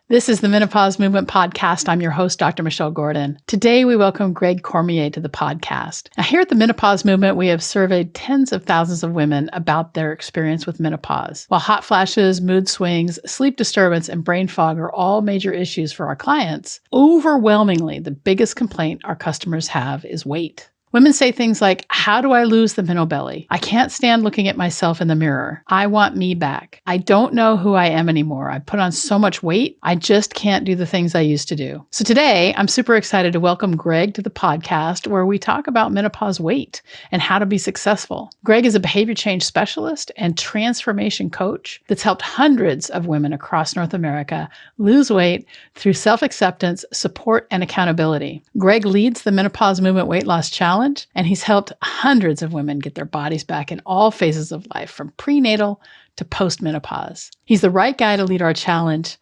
This is the Menopause Movement podcast. I'm your host, Dr. Michelle Gordon. Today, we welcome Greg Cormier to the podcast. Now, here at the Menopause Movement, we have surveyed tens of thousands of women about their experience with menopause. While hot flashes, mood swings, sleep disturbance, and brain fog are all major issues for our clients, overwhelmingly, the biggest complaint our customers have is weight. Women say things like, how do I lose the MENO-Belly? I can't stand looking at myself in the mirror. I want me back. I don't know who I am anymore. I put on so much weight. I just can't do the things I used to do. So today, I'm super excited to welcome Greg to the podcast where we talk about menopause weight and how to be successful. Greg is a behavior change specialist and transformation coach that's helped hundreds of women across North America lose weight through self-acceptance, support, and accountability. Greg leads the Menopause Movement Weight Loss Challenge, and he's helped hundreds of women get their bodies back in all phases of life, from prenatal to postmenopause. He's the right guy to lead our challenge,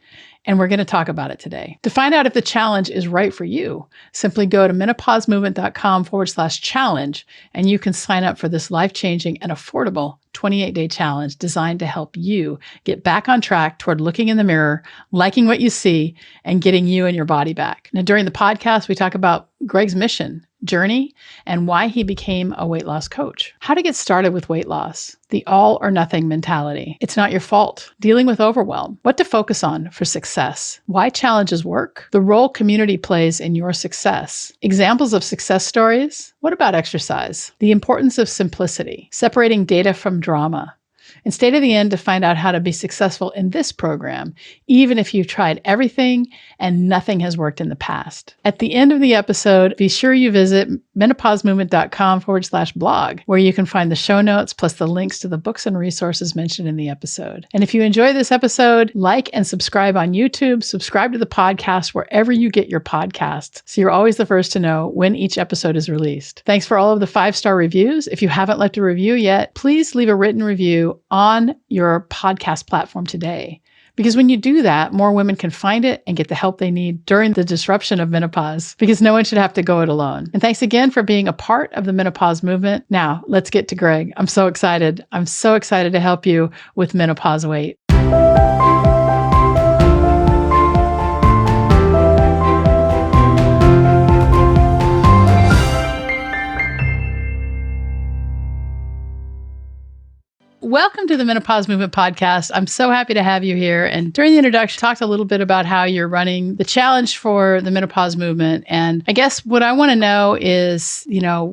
and we're going to talk about it today. To find out if the challenge is right for you, simply go to menopausemovement.com/challenge, and you can sign up for this life-changing and affordable 28-day challenge designed to help you get back on track toward looking in the mirror, liking what you see, and getting you and your body back. Now, during the podcast, we talk about Greg's mission, journey, and why he became a weight loss coach. How to get started with weight loss. The all or nothing mentality. It's not your fault. Dealing with overwhelm. What to focus on for success. Why challenges work. The role community plays in your success. Examples of success stories. What about exercise? The importance of simplicity. Separating data from drama. And stay to the end to find out how to be successful in this program, even if you've tried everything and nothing has worked in the past. At the end of the episode, be sure you visit menopausemovement.com/blog, where you can find the show notes plus the links to the books and resources mentioned in the episode. And if you enjoy this episode, like and subscribe on YouTube, subscribe to the podcast wherever you get your podcasts, so you're always the first to know when each episode is released. Thanks for all of the 5-star reviews. If you haven't left a review yet, please leave a written review on your podcast platform today. Because when you do that, more women can find it and get the help they need during the disruption of menopause, because no one should have to go it alone. And thanks again for being a part of the menopause movement. Now, let's get to Greg. I'm so excited. I'm so excited to help you with menopause weight. Welcome to the Menopause Movement podcast. I'm so happy to have you here. And during the introduction, talked a little bit about how you're running the challenge for the Menopause Movement. And I guess what I want to know is,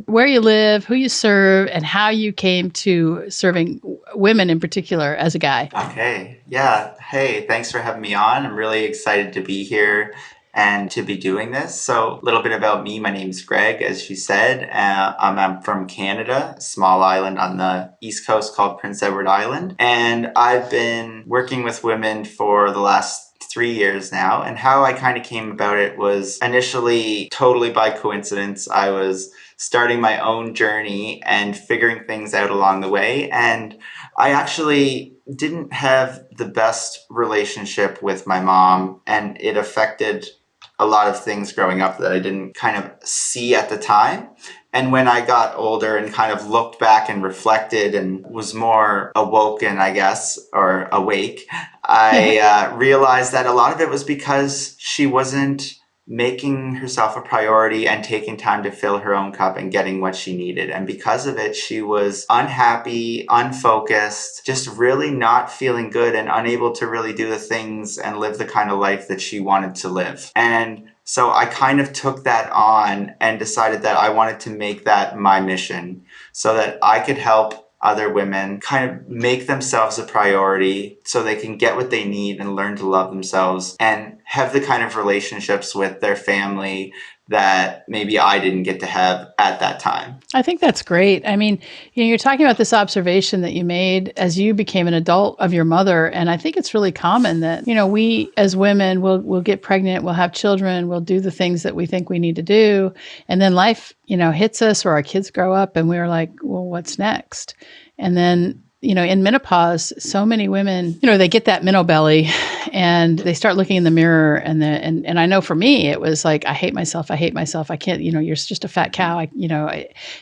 where you live, who you serve, and how you came to serving women in particular as a guy. Okay. Yeah. Hey, thanks for having me on. I'm really excited to be here and to be doing this. So a little bit about me. My name's Greg, as you said. I'm from Canada, a small island on the East Coast called Prince Edward Island. And I've been working with women for the last 3 years now. And how I kind of came about it was initially totally by coincidence. I was starting my own journey and figuring things out along the way. And I actually didn't have the best relationship with my mom, and it affected a lot of things growing up that I didn't kind of see at the time. And when I got older and kind of looked back and reflected and was more awoken, I guess, or awake, I realized that a lot of it was because she wasn't making herself a priority and taking time to fill her own cup and getting what she needed. And because of it, she was unhappy, unfocused, just really not feeling good and unable to really do the things and live the kind of life that she wanted to live. And so I kind of took that on and decided that I wanted to make that my mission so that I could help other women kind of make themselves a priority so they can get what they need and learn to love themselves and have the kind of relationships with their family that maybe I didn't get to have at that time. I think that's great. I mean, you're talking about this observation that you made as you became an adult of your mother. And I think it's really common that, we as women will get pregnant, we'll have children, we'll do the things that we think we need to do. And then life, hits us, or our kids grow up and we're like, well, what's next? And then in menopause, so many women, they get that MENO-Belly and they start looking in the mirror and I know for me, it was like, I hate myself. I can't, you're just a fat cow.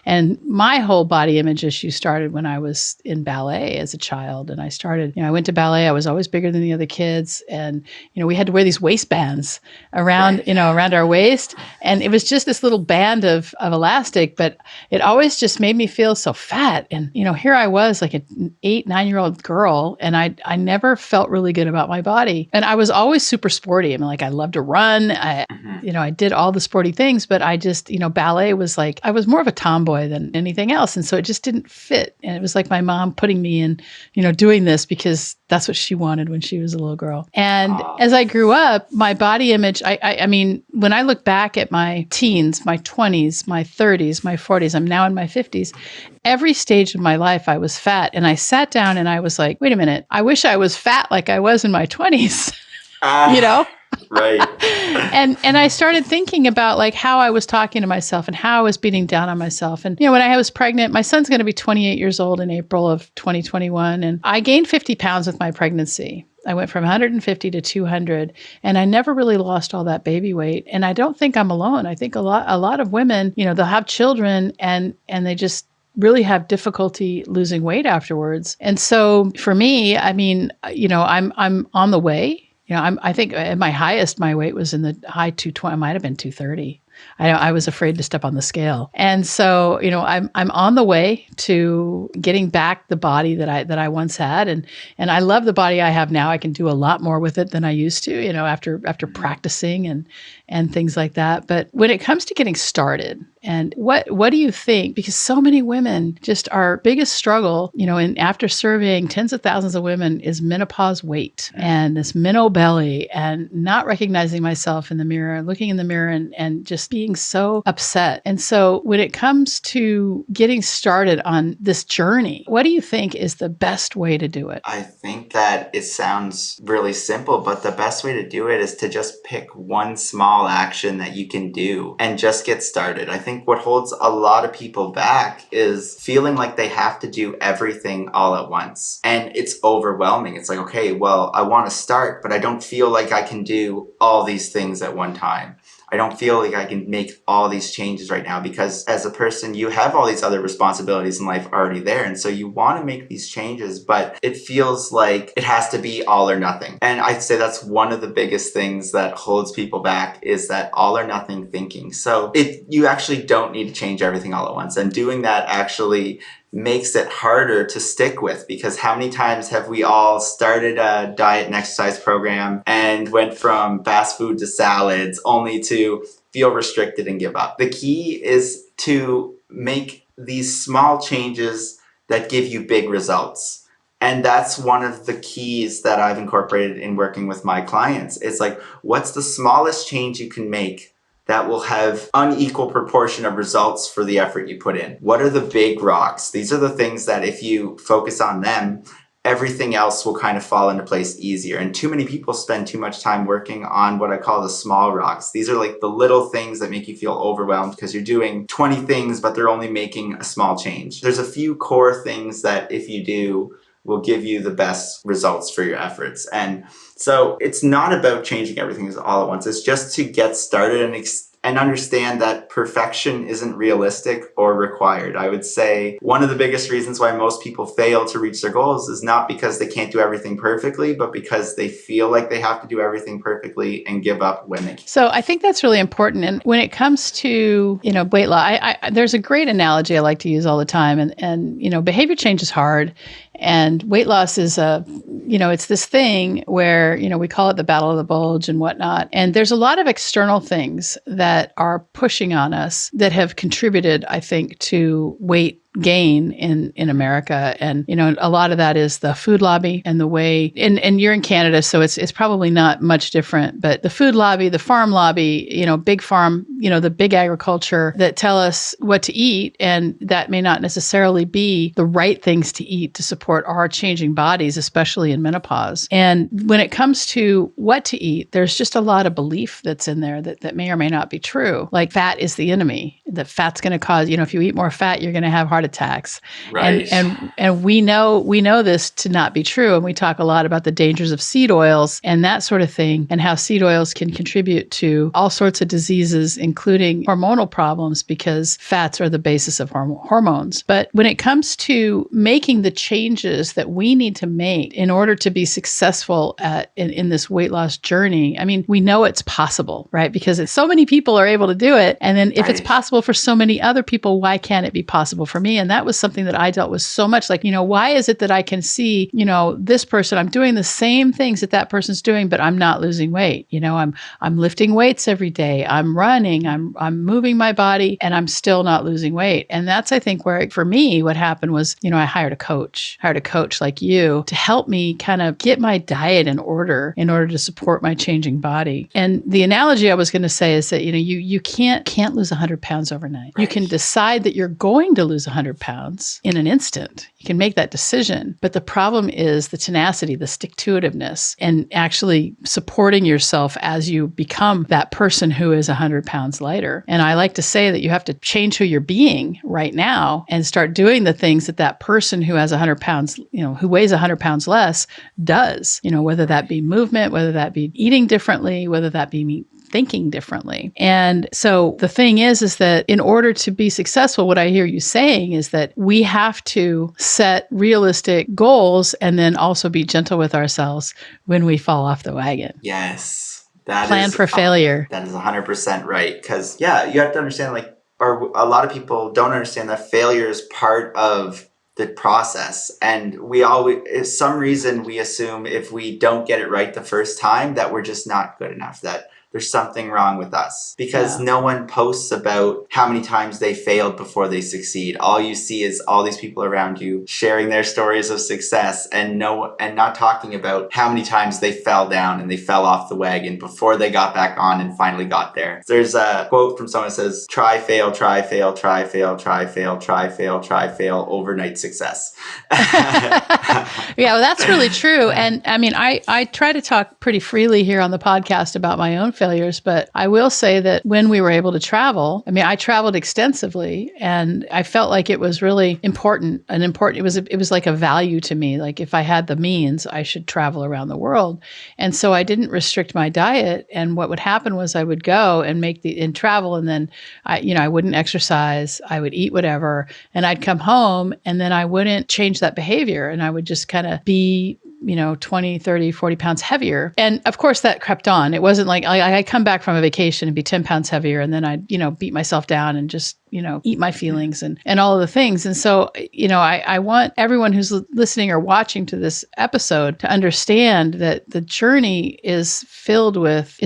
And my whole body image issue started when I was in ballet as a child. And I started, I went to ballet. I was always bigger than the other kids. And, we had to wear these waistbands around, around our waist. And it was just this little band of elastic, but it always just made me feel so fat. And, here I was like an 8-9-year-old girl, and I never felt really good about my body. And I was always super sporty. I mean, like I loved to run. I did all the sporty things, but I just, ballet was like, I was more of a tomboy than anything else. And so it just didn't fit. And it was like my mom putting me in, doing this because that's what she wanted when she was a little girl. And as I grew up, my body image, I mean, when I look back at my teens, my 20s, my 30s, my 40s, I'm now in my 50s, every stage of my life, I was fat. And I sat down and I was like, wait a minute, I wish I was fat like I was in my 20s, Right. And I started thinking about like how I was talking to myself and how I was beating down on myself. And, when I was pregnant, my son's going to be 28 years old in April of 2021. And I gained 50 pounds with my pregnancy. I went from 150 to 200, and I never really lost all that baby weight. And I don't think I'm alone. I think a lot of women, they'll have children and they just really have difficulty losing weight afterwards. And so for me, I mean, I'm on the way. I think at my highest, my weight was in the high 220, might have been 230. I was afraid to step on the scale. And so, I'm on the way to getting back the body that I once had. And I love the body I have now. I can do a lot more with it than I used to, after practicing and things like that. But when it comes to getting started, and what do you think? Because so many women, just our biggest struggle, and after surveying tens of thousands of women, is menopause weight and this MENO-Belly and not recognizing myself in the mirror, looking in the mirror and just being so upset. And so when it comes to getting started on this journey, what do you think is the best way to do it? I think that it sounds really simple, but the best way to do it is to just pick one small action that you can do and just get started. I think what holds a lot of people back is feeling like they have to do everything all at once. And it's overwhelming. It's like, okay, well, I want to start, but I don't feel like I can do all these things at one time. I don't feel like I can make all these changes right now because as a person, you have all these other responsibilities in life already there. And so you want to make these changes, but it feels like it has to be all or nothing. And I'd say that's one of the biggest things that holds people back is that all or nothing thinking. So you actually don't need to change everything all at once. And doing that actually makes it harder to stick with because how many times have we all started a diet and exercise program and went from fast food to salads only to feel restricted and give up? The key is to make these small changes that give you big results. And that's one of the keys that I've incorporated in working with my clients. It's like, what's the smallest change you can make that will have unequal proportion of results for the effort you put in? What are the big rocks? These are the things that if you focus on them, everything else will kind of fall into place easier. And too many people spend too much time working on what I call the small rocks. These are like the little things that make you feel overwhelmed because you're doing 20 things, but they're only making a small change. There's a few core things that if you do, will give you the best results for your efforts. And so it's not about changing everything all at once. It's just to get started and understand that perfection isn't realistic or required. I would say one of the biggest reasons why most people fail to reach their goals is not because they can't do everything perfectly, but because they feel like they have to do everything perfectly and give up when they can. So I think that's really important. And when it comes to, weight loss, there's a great analogy I like to use all the time. And behavior change is hard. And weight loss is it's this thing where, we call it the battle of the bulge and whatnot. And there's a lot of external things that are pushing on us that have contributed, I think, to weight gain in America. And, a lot of that is the food lobby and the way, and you're in Canada, so it's probably not much different, but the food lobby, the farm lobby, big farm, the big agriculture that tell us what to eat. And that may not necessarily be the right things to eat to support our changing bodies, especially in menopause. And when it comes to what to eat, there's just a lot of belief that's in there that may or may not be true. Like fat is the enemy, that fat's going to cause, if you eat more fat, you're going to have heart heart attacks. Right. And we know this to not be true. And we talk a lot about the dangers of seed oils and that sort of thing, and how seed oils can contribute to all sorts of diseases, including hormonal problems, because fats are the basis of hormones. But when it comes to making the changes that we need to make in order to be successful in this weight loss journey, I mean, we know it's possible, right? Because so many people are able to do it. And then if it's possible for so many other people, why can't it be possible for me? And that was something that I dealt with so much. Like, why is it that I can see, this person, I'm doing the same things that person's doing, but I'm not losing weight. I'm lifting weights every day. I'm running, I'm moving my body, and I'm still not losing weight. And that's, I think, where for me, what happened was, I hired a coach like you to help me kind of get my diet in order to support my changing body. And the analogy I was going to say is that, you can't lose 100 pounds overnight. You can decide that you're going to lose 100 pounds in an instant. You can make that decision. But the problem is the tenacity, the stick-to-itiveness, and actually supporting yourself as you become that person who is 100 pounds lighter. And I like to say that you have to change who you're being right now and start doing the things that person who has 100 pounds, who weighs 100 pounds less does, whether that be movement, whether that be eating differently, whether that be thinking differently. And so the thing is that in order to be successful, what I hear you saying is that we have to set realistic goals and then also be gentle with ourselves when we fall off the wagon. Yes. Plan for failure. That is 100% right. Because, you have to understand, a lot of people don't understand that failure is part of the process. And we always, some reason we assume if we don't get it right the first time that we're just not good enough, that there's something wrong with us, because no one posts about how many times they failed before they succeed. All you see is all these people around you sharing their stories of success and not talking about how many times they fell down and they fell off the wagon before they got back on and finally got there. There's a quote from someone that says, try, fail, try, fail, try, fail, try, fail, try, fail, try, fail, overnight success. Yeah, well, that's really true. And I mean, I try to talk pretty freely here on the podcast about my own failures, but I will say that when we were able to travel, I traveled extensively, and I felt like it was really important. It was like a value to me. Like if I had the means, I should travel around the world. And so I didn't restrict my diet. And what would happen was I would go and travel, and then I wouldn't exercise. I would eat whatever, and I'd come home, and then I wouldn't change that behavior, and I would just kind of be 20, 30, 40 pounds heavier. And of course that crept on. It wasn't like I'd come back from a vacation and be 10 pounds heavier, and then I'd, beat myself down and just, eat my feelings and all of the things. And so, I want everyone who's listening or watching to this episode to understand that the journey is filled with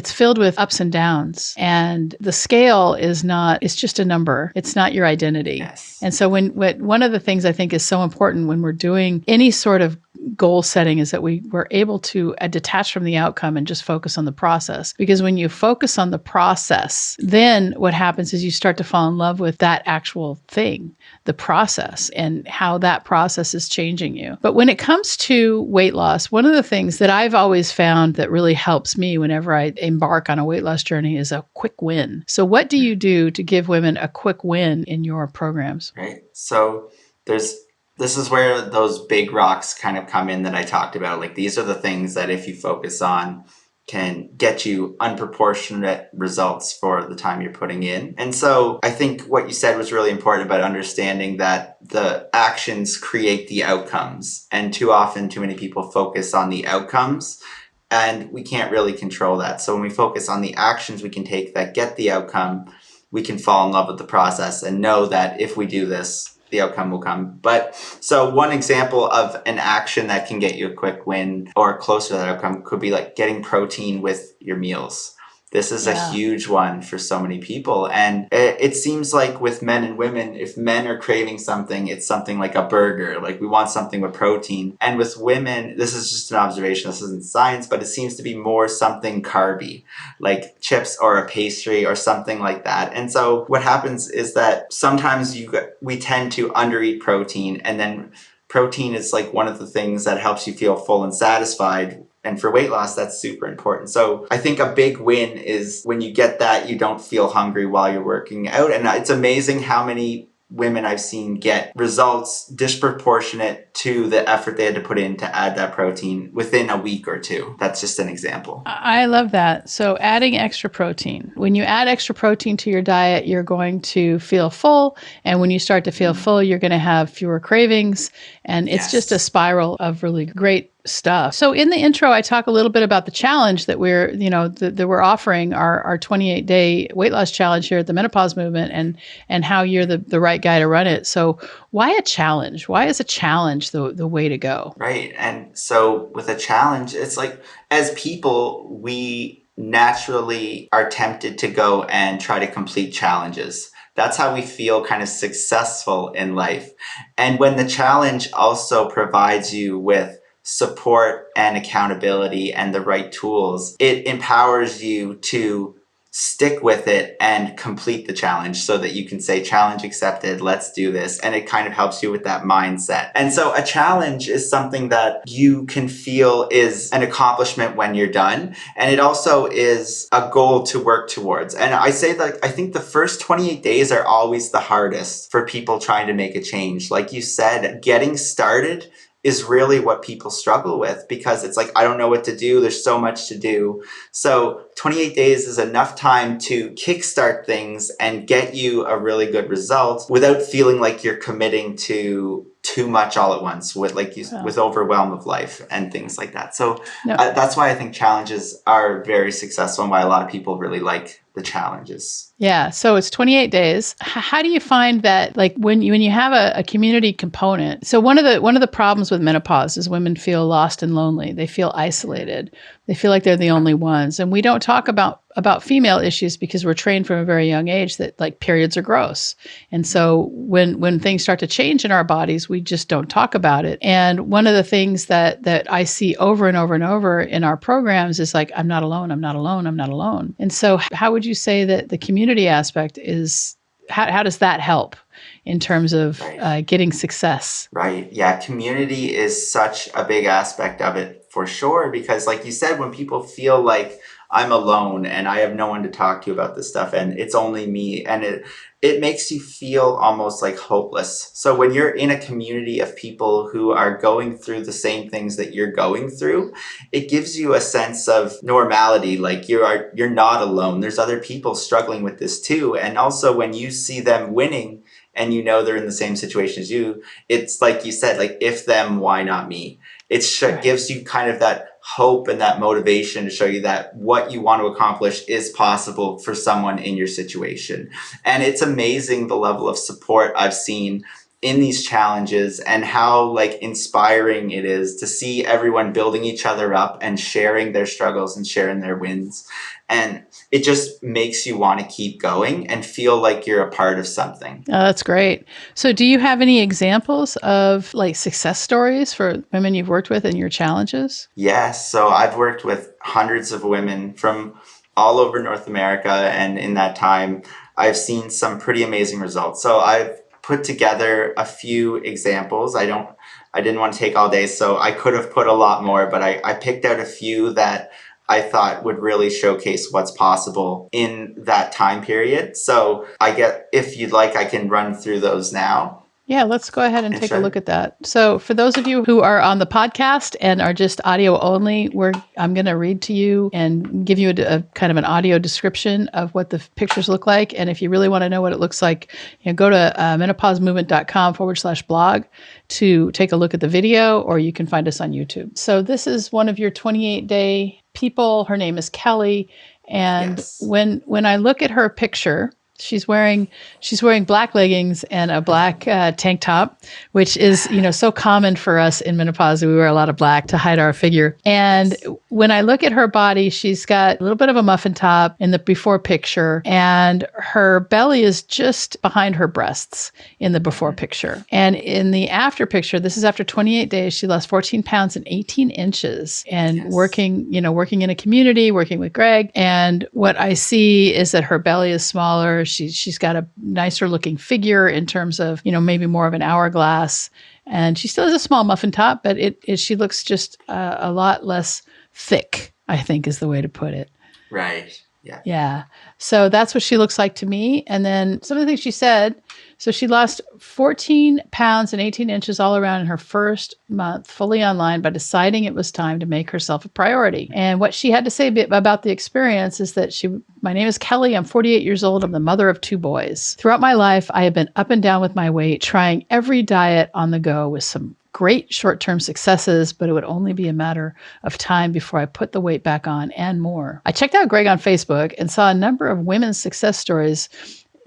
ups and downs. And the scale it's just a number. It's not your identity. Yes. And so one of the things I think is so important when we're doing any sort of goal setting is that we're able to detach from the outcome and just focus on the process. Because when you focus on the process, then what happens is you start to fall in love with that actual thing, the process, and how that process is changing you. But when it comes to weight loss, one of the things that I've always found that really helps me whenever I embark on a weight loss journey is a quick win. So what do you do to give women a quick win in your programs? Right. So this is where those big rocks kind of come in that I talked about. Like, these are the things that if you focus on can get you unproportionate results for the time you're putting in. And so I think what you said was really important about understanding that the actions create the outcomes. And too often, too many people focus on the outcomes, and we can't really control that. So when we focus on the actions we can take that get the outcome, we can fall in love with the process and know that if we do this, the outcome will come. But so one example of an action that can get you a quick win or closer to that outcome could be like getting protein with your meals. This is a huge one for so many people. And it seems like with men and women, if men are craving something, it's something like a burger. Like we want something with protein. And with women, this is just an observation. This isn't science, but it seems to be more something carby, like chips or a pastry or something like that. And so what happens is that sometimes we tend to undereat protein, and then protein is like one of the things that helps you feel full and satisfied. And for weight loss, that's super important. So I think a big win is when you get that, you don't feel hungry while you're working out. And it's amazing how many women I've seen get results disproportionate to the effort they had to put in to add that protein within a week or two. That's just an example. I love that. So adding extra protein. When you add extra protein to your diet, you're going to feel full. And when you start to feel full, you're going to have fewer cravings. And it's just a spiral of really great stuff. So in the intro, I talk a little bit about the challenge that that we're offering, our 28-day weight loss challenge here at the Menopause Movement, and how you're the right guy to run it. So why a challenge? Why is a challenge the way to go? Right. And so with a challenge, it's like, as people, we naturally are tempted to go and try to complete challenges. That's how we feel kind of successful in life. And when the challenge also provides you with support and accountability and the right tools, it empowers you to stick with it and complete the challenge so that you can say, challenge accepted, let's do this. And it kind of helps you with that mindset. And so a challenge is something that you can feel is an accomplishment when you're done. And it also is a goal to work towards. And I say that I think the first 28 days are always the hardest for people trying to make a change. Like you said, getting started is really what people struggle with, because it's like, I don't know what to do. There's so much to do. So 28 days is enough time to kickstart things and get you a really good result without feeling like you're committing to too much all at once with with overwhelm of life and things like that. So that's why I think challenges are very successful and why a lot of people really like the challenges. Yeah. So it's 28 days. How do you find that, like when you have a community component? So one of the problems with menopause is women feel lost and lonely. They feel isolated. They feel like they're the only ones. And we don't talk about female issues because we're trained from a very young age that like periods are gross. And so when things start to change in our bodies, we just don't talk about it. And one of the things that I see over and over and over in our programs is like, I'm not alone, I'm not alone, I'm not alone. And so how would you say that the community aspect is, how does that help in terms of getting success? Right. Yeah. Community is such a big aspect of it for sure, because like you said, when people feel like I'm alone and I have no one to talk to about this stuff and it's only me, and it makes you feel almost like hopeless. So when you're in a community of people who are going through the same things that you're going through, it gives you a sense of normality. Like you're not alone. There's other people struggling with this too. And also when you see them winning and you know they're in the same situation as you, it's like you said, like, if them, why not me? It gives you kind of that hope and that motivation to show you that what you want to accomplish is possible for someone in your situation. And it's amazing the level of support I've seen in these challenges and how like inspiring it is to see everyone building each other up and sharing their struggles and sharing their wins. And it just makes you want to keep going and feel like you're a part of something. Oh, that's great. So do you have any examples of like success stories for women you've worked with in your challenges? Yes. So I've worked with hundreds of women from all over North America. And in that time, I've seen some pretty amazing results. So I've put together a few examples. I didn't want to take all day, so I could have put a lot more, but I picked out a few that I thought would really showcase what's possible in that time period. So if you'd like, I can run through those now. Yeah, let's go ahead and take a look at that. So for those of you who are on the podcast and are just audio only, I'm going to read to you and give you a kind of an audio description of what the pictures look like. And if you really want to know what it looks like, go to menopausemovement.com/blog to take a look at the video, or you can find us on YouTube. So this is one of your 28-day people. Her name is Kelly. And when I look at her picture, she's wearing black leggings and a black tank top, which is, so common for us in menopause. We wear a lot of black to hide our figure. And when I look at her body, she's got a little bit of a muffin top in the before picture, and her belly is just behind her breasts in the before picture. And in the after picture, this is after 28 days, she lost 14 pounds and 18 inches and working in a community, working with Greg. And what I see is that her belly is smaller. She's got a nicer looking figure in terms of, maybe more of an hourglass. And she still has a small muffin top, but she looks just a lot less thick, I think is the way to put it. Right. Yeah. Yeah. So that's what she looks like to me. And then some of the things she said. So she lost 14 pounds and 18 inches all around in her first month, fully online, by deciding it was time to make herself a priority. And what she had to say about the experience is that my name is Kelly. I'm 48 years old. I'm the mother of 2 boys. Throughout my life, I have been up and down with my weight, trying every diet on the go with some great short-term successes, but it would only be a matter of time before I put the weight back on and more. I checked out Greg on Facebook and saw a number of women's success stories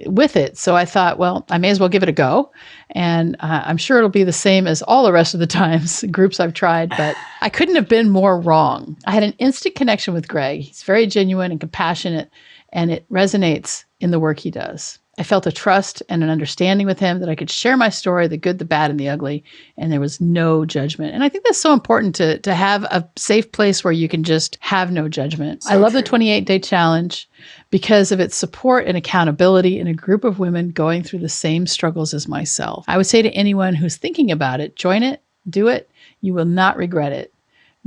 with it. So I thought, well, I may as well give it a go. And I'm sure it'll be the same as all the rest of the times, groups I've tried, but I couldn't have been more wrong. I had an instant connection with Greg. He's very genuine and compassionate, and it resonates in the work he does. I felt a trust and an understanding with him that I could share my story, the good, the bad, and the ugly, and there was no judgment. And I think that's so important to have a safe place where you can just have no judgment. I love the 28-day challenge because of its support and accountability in a group of women going through the same struggles as myself. I would say to anyone who's thinking about it, join it, do it. You will not regret it.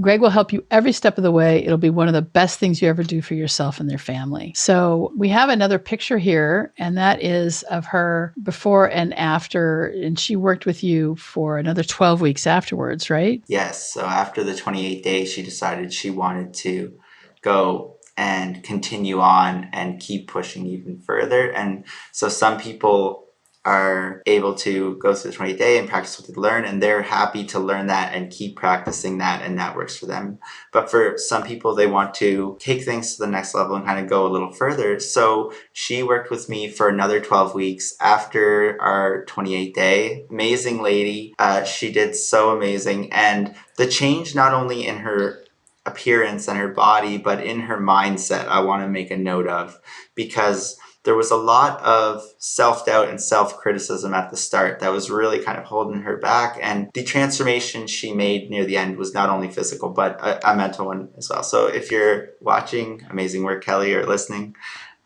Greg will help you every step of the way. It'll be one of the best things you ever do for yourself and their family. So we have another picture here, and that is of her before and after. And she worked with you for another 12 weeks afterwards, right? Yes. So after the 28 days, she decided she wanted to go and continue on and keep pushing even further. And so some people are able to go through the 28-day and practice what they learn, and they're happy to learn that and keep practicing that, and that works for them. But for some people, they want to take things to the next level and kind of go a little further. So she worked with me for another 12 weeks after our 28-day. Amazing lady. She did so amazing. And the change not only in her appearance and her body, but in her mindset, I want to make a note of, because there was a lot of self-doubt and self-criticism at the start that was really kind of holding her back. And the transformation she made near the end was not only physical, but a mental one as well. So if you're watching, amazing work, Kelly, or listening.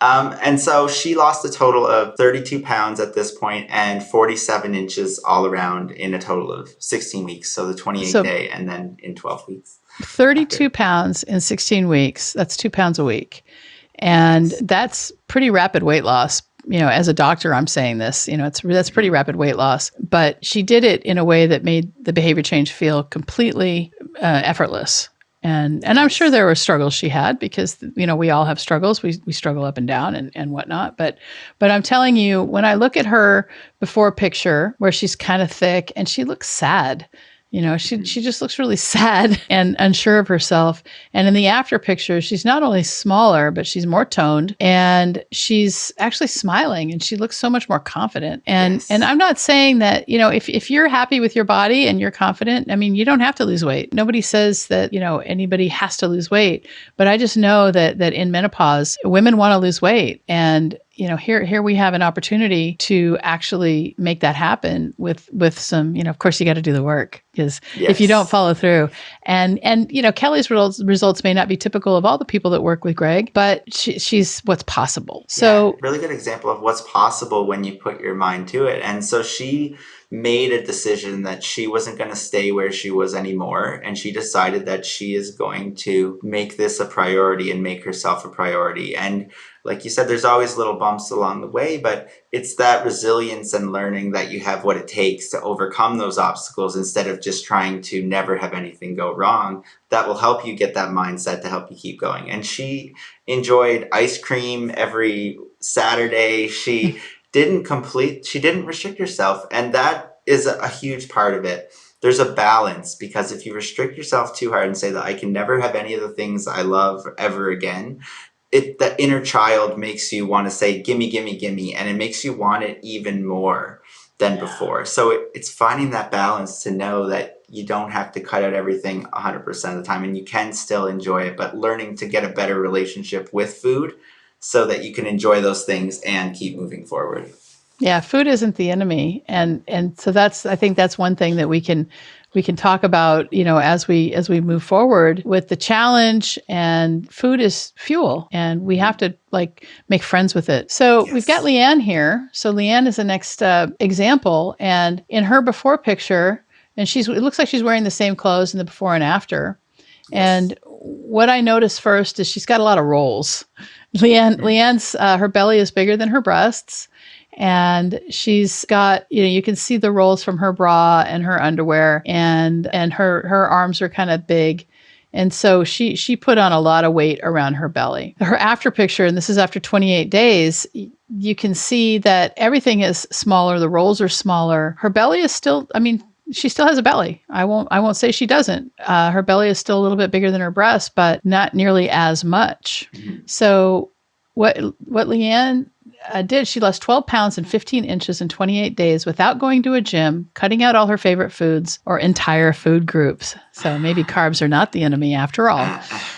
And so she lost a total of 32 pounds at this point and 47 inches all around in a total of 16 weeks. So the 28-day and then in 12 weeks. 32 pounds in 16 weeks. That's 2 pounds a week. And that's pretty rapid weight loss. You know, as a doctor, I'm saying this, you know, that's pretty rapid weight loss, but she did it in a way that made the behavior change feel completely effortless. And I'm sure there were struggles she had, because, you know, we all have struggles. We struggle up and down and whatnot. But I'm telling you, when I look at her before picture where she's kind of thick and she looks sad, you know, she just looks really sad and unsure of herself. And in the after picture, she's not only smaller, but she's more toned, and she's actually smiling, and she looks so much more confident. And I'm not saying that, you know, if you're happy with your body and you're confident, I mean, you don't have to lose weight. Nobody says that, you know, anybody has to lose weight. But I just know that in menopause, women want to lose weight. And you know, here we have an opportunity to actually make that happen with some, you know, of course you got to do the work, because if you don't follow through, and you know, Kelly's results may not be typical of all the people that work with Greg, but she's what's possible. So really good example of what's possible when you put your mind to it. And so she made a decision that she wasn't going to stay where she was anymore. And she decided that she is going to make this a priority and make herself a priority. And like you said, there's always little bumps along the way, but it's that resilience and learning that you have what it takes to overcome those obstacles instead of just trying to never have anything go wrong. That will help you get that mindset to help you keep going. And she enjoyed ice cream every Saturday. She didn't restrict herself. And that is a huge part of it. There's a balance, because if you restrict yourself too hard and say that I can never have any of the things I love ever again, the inner child makes you want to say, gimme, gimme, gimme. And it makes you want it even more than before. So it's finding that balance to know that you don't have to cut out everything 100% of the time, and you can still enjoy it, but learning to get a better relationship with food so that you can enjoy those things and keep moving forward. Yeah, food isn't the enemy. And so I think that's one thing that we can talk about, you know, as we move forward with the challenge. And food is fuel, and we have to make friends with it. So we've got Leanne here. So Leanne is the next example, and in her before picture, and it looks like she's wearing the same clothes in the before and after. And what I noticed first is she's got a lot of rolls. Leanne's, her belly is bigger than her breasts. And she's got, you can see the rolls from her bra and her underwear, and her arms are kind of big. And so she put on a lot of weight around her belly. Her after picture, and this is after 28 days, you can see that everything is smaller. The rolls are smaller. Her belly is still, she still has a belly. I won't say she doesn't. Her belly is still a little bit bigger than her breast, but not nearly as much. So what Leanne did, she lost 12 pounds and 15 inches in 28 days without going to a gym, cutting out all her favorite foods or entire food groups. So maybe carbs are not the enemy after all.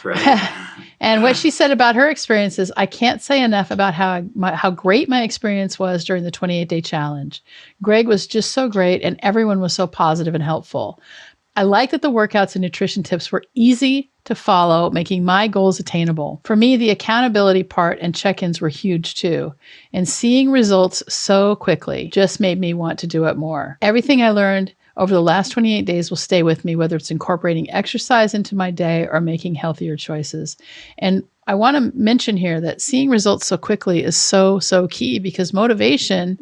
Right. And what she said about her experience is, I can't say enough about how great my experience was during the 28-day challenge. Greg was just so great, and everyone was so positive and helpful. I like that the workouts and nutrition tips were easy to follow, making my goals attainable. For me, the accountability part and check-ins were huge too. And seeing results so quickly just made me want to do it more. Everything I learned over the last 28 days will stay with me, whether it's incorporating exercise into my day or making healthier choices. And I want to mention here that seeing results so quickly is so key, because motivation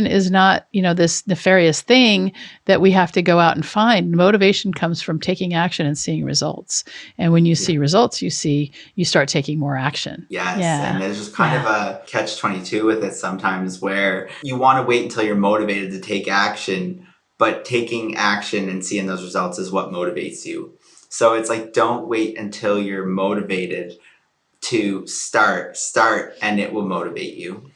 is not, this nefarious thing that we have to go out and find. Motivation comes from taking action and seeing results. And when you see results, you start taking more action. Yes. Yeah. And there's just kind of a catch-22 with it sometimes, where you want to wait until you're motivated to take action, but taking action and seeing those results is what motivates you. So it's like, don't wait until you're motivated to start, and it will motivate you.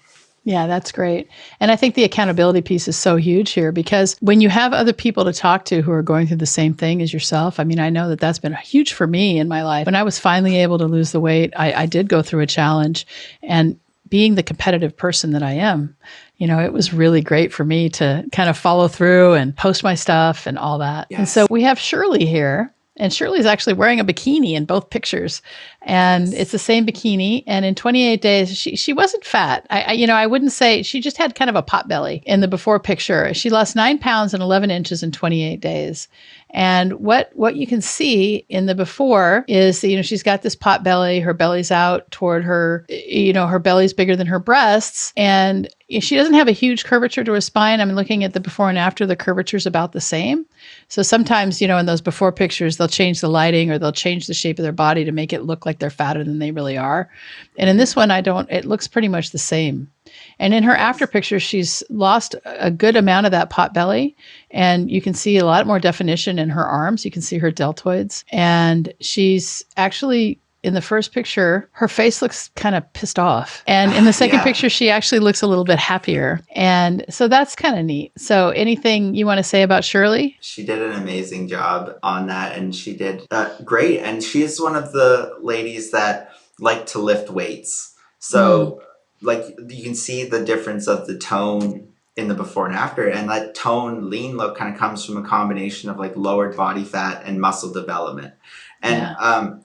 Yeah, that's great. And I think the accountability piece is so huge here, because when you have other people to talk to who are going through the same thing as yourself, I know that that's been huge for me in my life. When I was finally able to lose the weight, I did go through a challenge, and being the competitive person that I am, it was really great for me to kind of follow through and post my stuff and all that. Yes. And so we have Shirley here. And Shirley's actually wearing a bikini in both pictures, and it's the same bikini. And in 28 days, she wasn't fat. I wouldn't say, she just had kind of a pot belly in the before picture. She lost 9 pounds and 11 inches in 28 days. And what you can see in the before is, she's got this pot belly. Her belly's out toward her, her belly's bigger than her breasts. And she doesn't have a huge curvature to her spine. I'm looking at the before and after, the curvature's about the same. So sometimes, in those before pictures, they'll change the lighting or they'll change the shape of their body to make it look like they're fatter than they really are. And in this one, it looks pretty much the same. And in her after picture, she's lost a good amount of that pot belly. And you can see a lot more definition in her arms. You can see her deltoids. And she's actually, in the first picture, her face looks kind of pissed off. And in the second picture, she actually looks a little bit happier. And so that's kind of neat. So anything you want to say about Shirley? She did an amazing job on that, and she did great. And she is one of the ladies that like to lift weights. So like, you can see the difference of the tone in the before and after. And that tone, lean look kind of comes from a combination of like lowered body fat and muscle development. And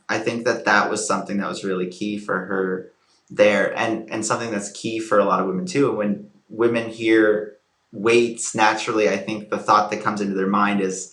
I think that was something that was really key for her there, and something that's key for a lot of women too. When women hear weights, naturally, I think the thought that comes into their mind is,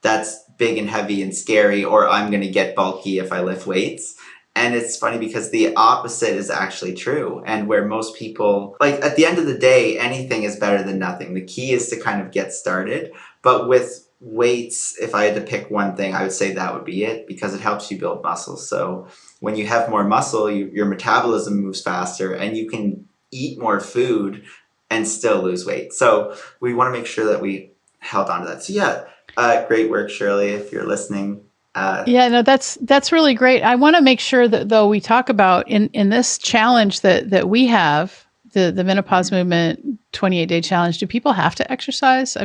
that's big and heavy and scary, or I'm going to get bulky if I lift weights. And it's funny, because the opposite is actually true. And where most people, like, at the end of the day, anything is better than nothing. The key is to kind of get started. But with weights, if I had to pick one thing, I would say that would be it, because it helps you build muscle. So when you have more muscle, your metabolism moves faster, and you can eat more food and still lose weight. So we want to make sure that we held on to that. So great work, Shirley, if you're listening. That's really great. I want to make sure that, though, we talk about in this challenge that we have, the Menopause Movement 28-day challenge, do people have to exercise?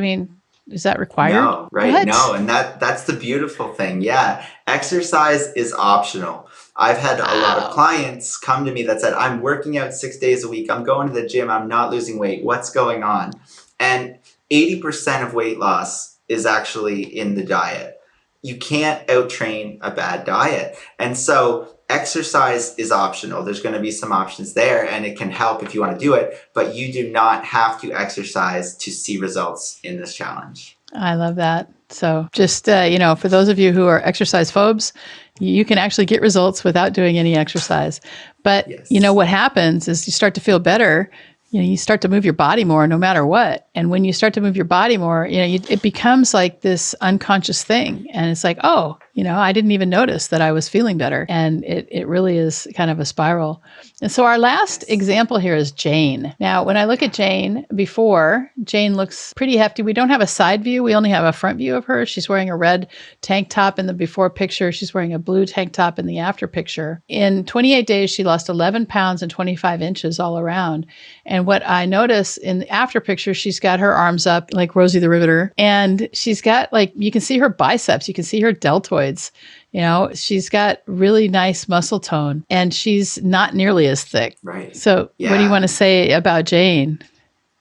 Is that required? No, right? What? No, and that's the beautiful thing. Yeah, exercise is optional. I've had a lot of clients come to me that said, I'm working out 6 days a week. I'm going to the gym. I'm not losing weight. What's going on? And 80% of weight loss is actually in the diet. You can't out-train a bad diet. And so exercise is optional. There's going to be some options there, and it can help if you want to do it, but you do not have to exercise to see results in this challenge. I love that. So just, for those of you who are exercise phobes, you can actually get results without doing any exercise. But, Yes. what happens is you start to feel better. You start to move your body more no matter what. And when you start to move your body more, it becomes like this unconscious thing. And it's like, oh, I didn't even notice that I was feeling better. And it really is kind of a spiral. And so our last Yes. example here is Jane. Now, when I look at Jane Jane looks pretty hefty. We don't have a side view. We only have a front view of her. She's wearing a red tank top in the before picture. She's wearing a blue tank top in the after picture. In 28 days, she lost 11 pounds and 25 inches all around. And what I notice in the after picture, she's got her arms up like Rosie the Riveter. And she's got you can see her biceps, you can see her deltoids. She's got really nice muscle tone and she's not nearly as thick. Right. So what do you want to say about Jane?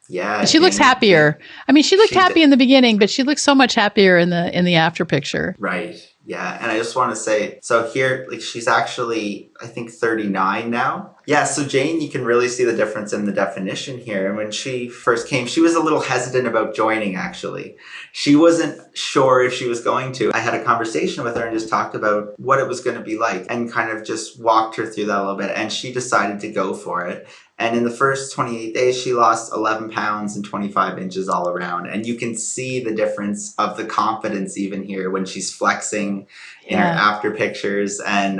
Yeah. She looks happier. I mean, she looked happy in the beginning, but she looks so much happier in the after picture. Right. Yeah. And I just want to say, so here, she's actually, I think 39 now. Yeah. So Jane, you can really see the difference in the definition here. And when she first came, she was a little hesitant about joining, actually. She wasn't sure if she was going to. I had a conversation with her and just talked about what it was going to be like and kind of just walked her through that a little bit. And she decided to go for it. And in the first 28 days, she lost 11 pounds and 25 inches all around. And you can see the difference of the confidence even here when she's flexing in her after pictures. And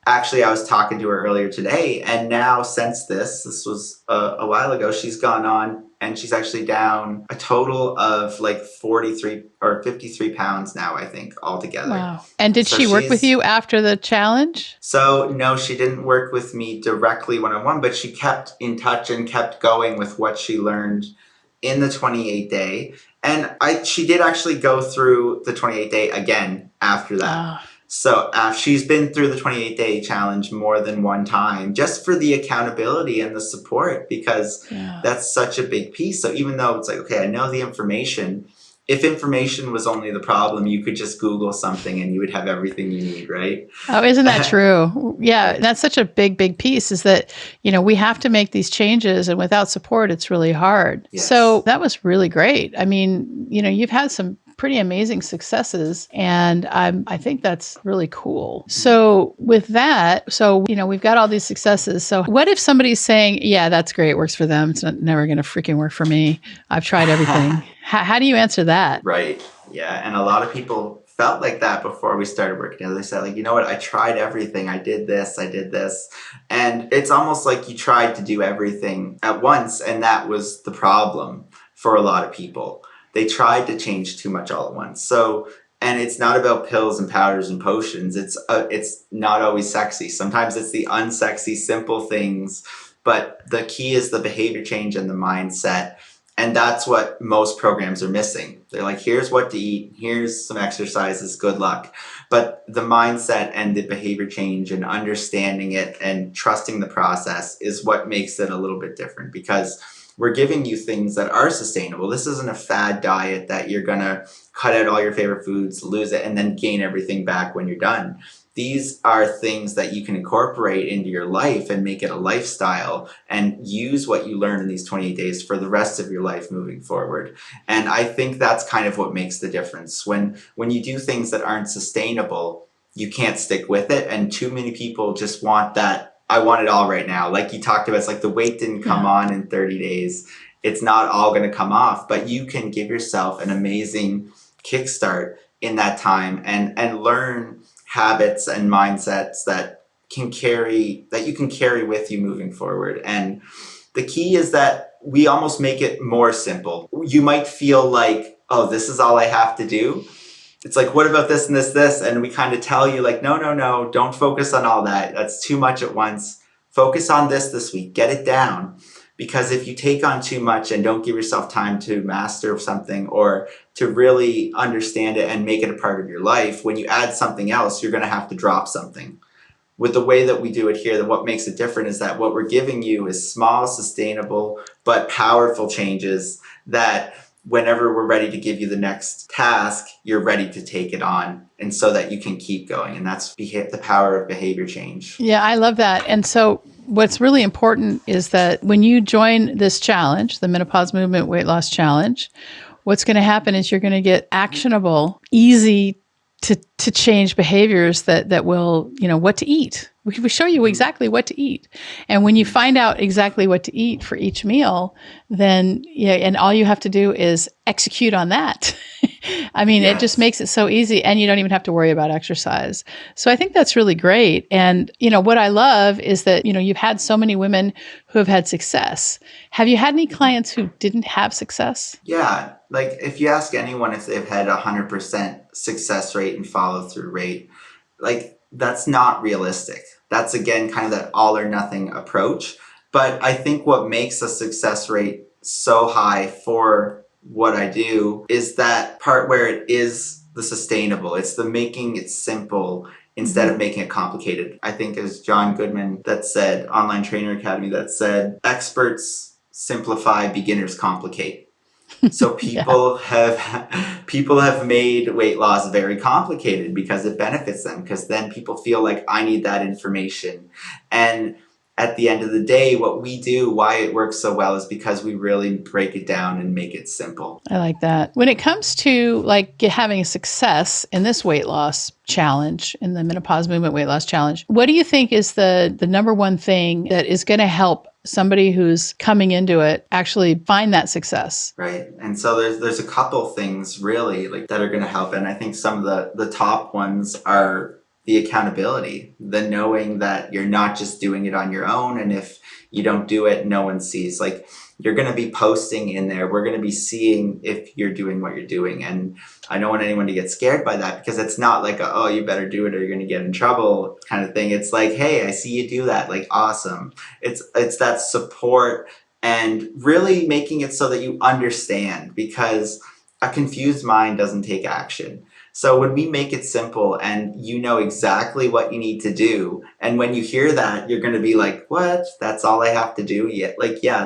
actually, I was talking to her earlier today. And now since this was a while ago, she's gone on and she's actually down a total of 43 or 53 pounds now, I think, altogether. Wow. And did she work with you after the challenge? So no, she didn't work with me directly one-on-one, but she kept in touch and kept going with what she learned in the 28-day. And she did actually go through the 28-day again after that. Oh. So she's been through the 28-day challenge more than one time just for the accountability and the support, because that's such a big piece. So even though it's like, okay, I know the information, if information was only the problem, you could just Google something and you would have everything you need, right? Oh, isn't that true? Yeah, that's such a big, big piece is that, we have to make these changes and without support, it's really hard. Yes. So that was really great. I mean, you've had some pretty amazing successes. And I think that's really cool. So with that, we've got all these successes. So what if somebody's saying, yeah, that's great, works for them. It's never going to freaking work for me. I've tried everything. How do you answer that? Right. Yeah. And a lot of people felt like that before we started working together. They said, you know what, I tried everything. I did this. And it's almost like you tried to do everything at once. And that was the problem for a lot of people. They tried to change too much all at once. So, and it's not about pills and powders and potions. It's not always sexy. Sometimes it's the unsexy, simple things. But the key is the behavior change and the mindset. And that's what most programs are missing. They're like, here's what to eat. Here's some exercises. Good luck. But the mindset and the behavior change and understanding it and trusting the process is what makes it a little bit different, because we're giving you things that are sustainable. This isn't a fad diet that you're going to cut out all your favorite foods, lose it, and then gain everything back when you're done. These are things that you can incorporate into your life and make it a lifestyle and use what you learn in these 28 days for the rest of your life moving forward. And I think that's kind of what makes the difference. When you do things that aren't sustainable, you can't stick with it. And too many people just want that. I want it all right now. Like you talked about, it's like the weight didn't come on in 30 days. It's not all going to come off, but you can give yourself an amazing kickstart in that time and learn habits and mindsets that you can carry with you moving forward. And the key is that we almost make it more simple. You might feel like, oh, this is all I have to do. It's like, what about this and this? And we kind of tell you like, no, don't focus on all that. That's too much at once. Focus on this week. Get it down. Because if you take on too much and don't give yourself time to master something or to really understand it and make it a part of your life, when you add something else, you're going to have to drop something. With the way that we do it here, what makes it different is that what we're giving you is small, sustainable, but powerful changes that whenever we're ready to give you the next task, you're ready to take it on, and so that you can keep going. And that's the power of behavior change. Yeah, I love that. And so what's really important is that when you join this challenge, the Menopause Movement Weight Loss Challenge, what's going to happen is you're going to get actionable, easy to change behaviors that will, what to eat. We show you exactly what to eat. And when you find out exactly what to eat for each meal, then, and all you have to do is execute on that. I mean, It just makes it so easy, and you don't even have to worry about exercise. So I think that's really great. And, what I love is that, you've had so many women who have had success. Have you had any clients who didn't have success? Yeah. Like if you ask anyone if they've had 100% success rate and follow through rate, like that's not realistic. That's again kind of that all or nothing approach. But I think what makes a success rate so high for what I do is that part where it is the sustainable. It's the making it simple instead of making it complicated. I think as John Goodman that said, Online Trainer Academy, that said, experts simplify, beginners complicate. So people have made weight loss very complicated because it benefits them, because then people feel like I need that information. And at the end of the day, what we do, why it works so well, is because we really break it down and make it simple. I like that. When it comes to having a success in this weight loss challenge, in the Menopause Movement weight loss challenge, what do you think is the number one thing that is going to help somebody who's coming into it actually find that success? Right. And so there's a couple things really that are going to help. And I think some of the top ones are the accountability, the knowing that you're not just doing it on your own. And if you don't do it, no one sees. You're going to be posting in there. We're going to be seeing if you're doing what you're doing. And I don't want anyone to get scared by that, because it's not like oh, you better do it or you're going to get in trouble kind of thing. It's like, hey, I see you do that. Awesome. It's that support and really making it so that you understand, because a confused mind doesn't take action. So when we make it simple and you know exactly what you need to do, and when you hear that, you're going to be like, what? That's all I have to do? Yeah,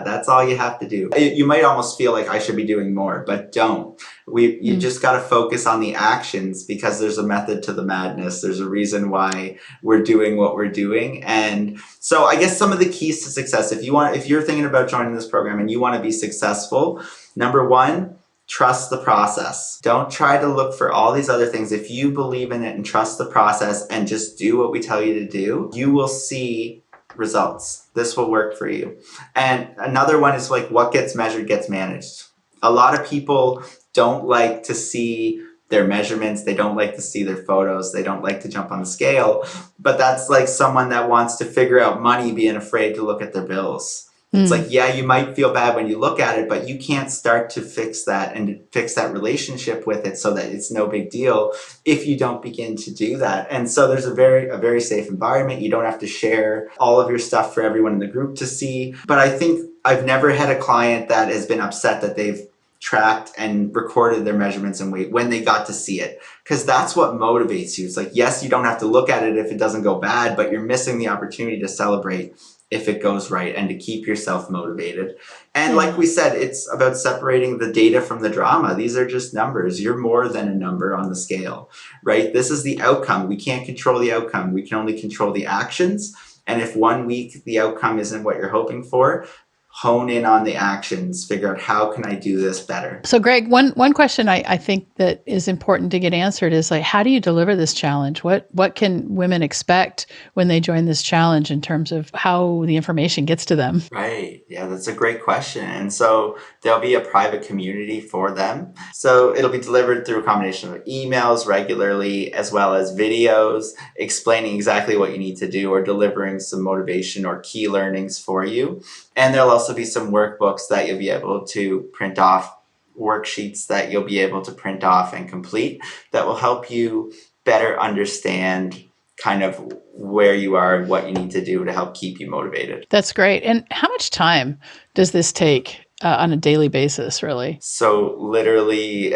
that's all you have to do. You might almost feel like I should be doing more, but don't. You just got to focus on the actions, because there's a method to the madness. There's a reason why we're doing what we're doing. And so I guess some of the keys to success, if you're thinking about joining this program and you want to be successful, number one, trust the process. Don't try to look for all these other things. If you believe in it and trust the process and just do what we tell you to do, you will see results. This will work for you. And another one is what gets measured gets managed. A lot of people don't like to see their measurements. They don't like to see their photos. They don't like to jump on the scale. But that's like someone that wants to figure out money being afraid to look at their bills. It's yeah, you might feel bad when you look at it, but you can't start to fix that and fix that relationship with it so that it's no big deal if you don't begin to do that. And so there's a very safe environment. You don't have to share all of your stuff for everyone in the group to see. But I think I've never had a client that has been upset that they've tracked and recorded their measurements and weight when they got to see it, because that's what motivates you. It's yes, you don't have to look at it if it doesn't go bad, but you're missing the opportunity to celebrate if it goes right and to keep yourself motivated. And like we said, it's about separating the data from the drama. These are just numbers. You're more than a number on the scale, right? This is the outcome. We can't control the outcome. We can only control the actions. And if 1 week the outcome isn't what you're hoping for, hone in on the actions, figure out how can I do this better. So Greg, one question I think that is important to get answered is how do you deliver this challenge? What can women expect when they join this challenge in terms of how the information gets to them? Right. Yeah, that's a great question. And so there'll be a private community for them. So it'll be delivered through a combination of emails regularly, as well as videos explaining exactly what you need to do or delivering some motivation or key learnings for you. And there'll also be some workbooks that you'll be able to print off, worksheets that you'll be able to print off and complete that will help you better understand kind of where you are and what you need to do to help keep you motivated. That's great. And how much time does this take on a daily basis, really? So literally,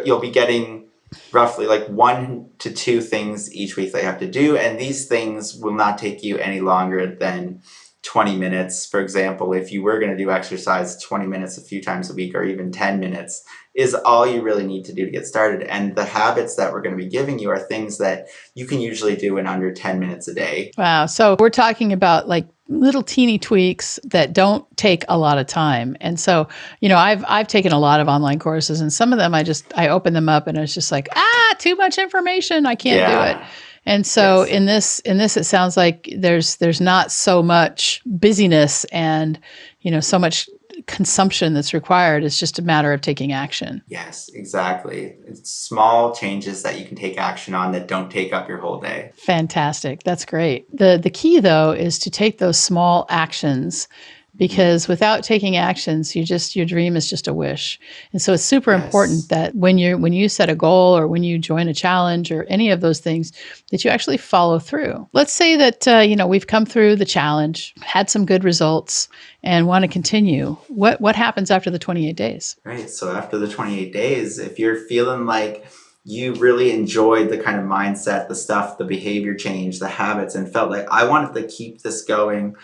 you'll be getting roughly 1 to 2 things each week that you have to do. And these things will not take you any longer than 20 minutes, for example, if you were going to do exercise 20 minutes a few times a week, or even 10 minutes is all you really need to do to get started. And the habits that we're going to be giving you are things that you can usually do in under 10 minutes a day. Wow. So we're talking about like little teeny tweaks that don't take a lot of time. And so, I've taken a lot of online courses, and some of them I open them up and it's just like, too much information. I can't do it. And so Yes. in this, it sounds like there's not so much busyness and, so much consumption that's required. It's just a matter of taking action. Yes, exactly. It's small changes that you can take action on that don't take up your whole day. Fantastic. That's great. The key though is to take those small actions, because without taking actions, your dream is just a wish. And so it's super important that when you set a goal or when you join a challenge or any of those things, that you actually follow through. Let's say that we've come through the challenge, had some good results, and want to continue. What happens after the 28 days? Right. So after the 28 days, if you're feeling like you really enjoyed the kind of mindset, the stuff, the behavior change, the habits, and felt like I wanted to keep this going,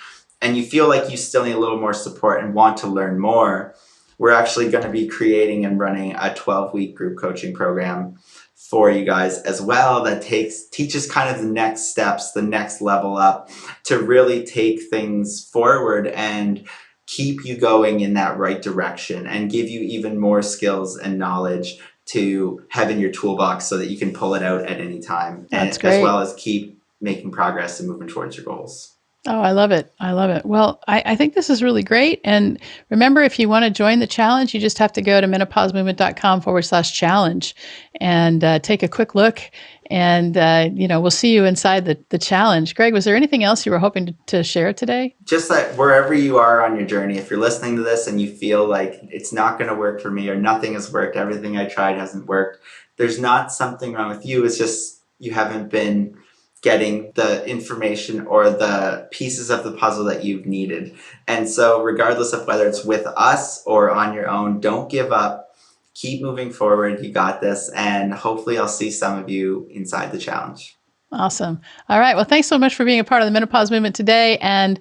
and you feel like you still need a little more support and want to learn more, we're actually going to be creating and running a 12-week group coaching program for you guys as well that teaches kind of the next steps, the next level up to really take things forward and keep you going in that right direction and give you even more skills and knowledge to have in your toolbox so that you can pull it out at any time. That's great. As well as keep making progress and moving towards your goals. Oh, I love it. I love it. Well, I think this is really great. And remember, if you want to join the challenge, you just have to go to menopausemovement.com/challenge and take a quick look. And, we'll see you inside the challenge. Greg, was there anything else you were hoping to share today? Just that wherever you are on your journey, if you're listening to this and you feel like it's not going to work for me or nothing has worked, everything I tried hasn't worked, there's not something wrong with you. It's just you haven't been getting the information or the pieces of the puzzle that you've needed. And so regardless of whether it's with us or on your own, don't give up. Keep moving forward. You got this. And hopefully I'll see some of you inside the challenge. Awesome. All right. Well, thanks so much for being a part of the Menopause Movement today and,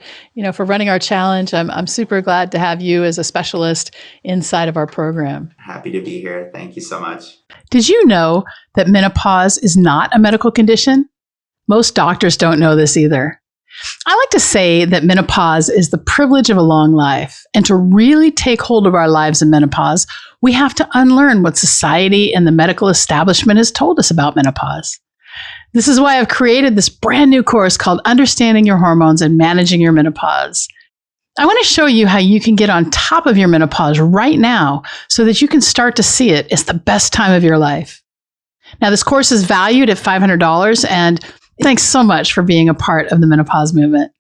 for running our challenge. I'm super glad to have you as a specialist inside of our program. Happy to be here. Thank you so much. Did you know that menopause is not a medical condition? Most doctors don't know this either. I like to say that menopause is the privilege of a long life. And to really take hold of our lives in menopause, we have to unlearn what society and the medical establishment has told us about menopause. This is why I've created this brand new course called Understanding Your Hormones and Managing Your Menopause. I want to show you how you can get on top of your menopause right now so that you can start to see it as the best time of your life. Now, this course is valued at $500, and thanks so much for being a part of the Menopause Movement.